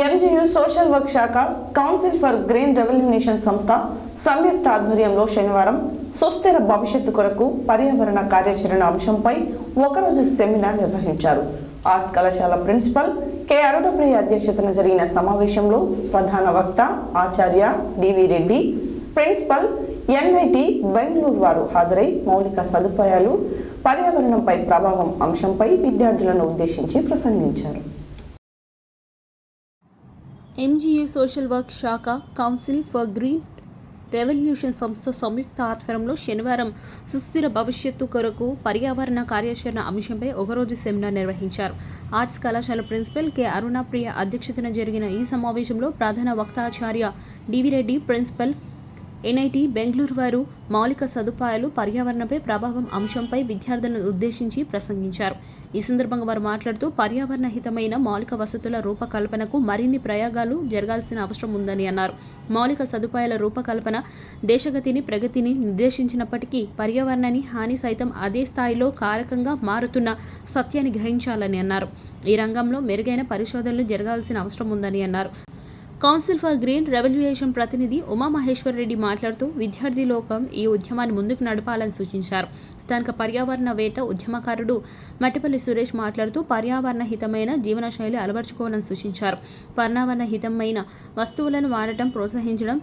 MGU social work శాఖ council for green revolution సంస్థ సంయుక్త ఆధ్వర్యంలో శనివారం సుస్థిర భవిష్యత్తు కొరకు పర్యావరణ కార్యాచరణ అంశంపై ఒకరోజు సెమినార్ నిర్వహించారు. ఆర్ట్స్ కళాశాల ప్రిన్సిపల్ కె అరుణప్రియ అధ్యక్షతన జరిగిన సమావేశంలో ప్రధాన వక్త ఆచార్య డివి రెడ్డి, ప్రిన్సిపల్ ఎన్ఐటి బెంగళూరు వారు హాజరై మౌలిక సదుపాయాలు, పర్యావరణంపై ప్రభావం అంశంపై విద్యార్థులను ఉద్దేశించి ప్రసంగించారు. ఎంజీయూ సోషల్ వర్క్ శాఖ కౌన్సిల్ ఫర్ గ్రీన్ రెవల్యూషన్ సంస్థ సంయుక్త ఆధ్వర్యంలో శనివారం సుస్థిర భవిష్యత్తు కొరకు పర్యావరణ కార్యాచరణ అంశంపై ఒకరోజు సెమినార్ నిర్వహించారు. ఆర్ట్స్ కళాశాల ప్రిన్సిపల్ కె అరుణప్రియ అధ్యక్షతన జరిగిన ఈ సమావేశంలో ప్రధాన వక్త ఆచార్య డివి రెడ్డి, ప్రిన్సిపల్ ఎన్ఐటి బెంగళూరు వారు మౌలిక సదుపాయాలు, పర్యావరణంపై ప్రభావం అంశంపై విద్యార్థులను ఉద్దేశించి ప్రసంగించారు. ఈ సందర్భంగా వారు మాట్లాడుతూ పర్యావరణ హితమైన మౌలిక వసతుల రూపకల్పనకు మరిన్ని ప్రయోగాలు జరగాల్సిన అవసరం ఉందని అన్నారు. మౌలిక సదుపాయాల రూపకల్పన దేశగతిని, ప్రగతిని నిర్దేశించినప్పటికీ పర్యావరణాన్ని హాని సైతం అదే స్థాయిలో కారకంగా మారుతున్న సత్యాన్ని గ్రహించాలని అన్నారు. ఈ రంగంలో మెరుగైన పరిశోధనలు జరగాల్సిన అవసరం ఉందని అన్నారు. కౌన్సిల్ ఫర్ గ్రీన్ రెవల్యూషన్ ప్రతినిధి ఉమామహేశ్వర్ రెడ్డి మాట్లాడుతూ విద్యార్థి లోకం ఈ ఉద్యమాన్ని ముందుకు నడపాలని సూచించారు. స్థానిక పర్యావరణవేత్త, ఉద్యమకారుడు మట్టిపల్లి సురేష్ మాట్లాడుతూ పర్యావరణ హితమైన జీవనశైలి అలవర్చుకోవాలని సూచించారు. పర్యావరణ హితమైన వస్తువులను వాడటం, ప్రోత్సహించడం,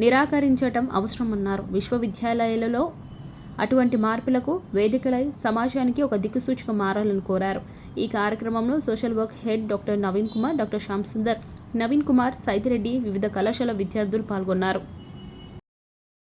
నిరాకరించటం అవసరమన్నారు. విశ్వవిద్యాలయాలలో అటువంటి మార్పులకు వేదికలై సమాజానికి ఒక దిక్కుసూచిక మారాలని కోరారు. ఈ కార్యక్రమంలో social work head doctor Naveen Kumar, doctor Shyam Sundar, Naveen Kumar, Saitireddy, వివిధ కళాశాల విద్యార్థులు పాల్గొన్నారు.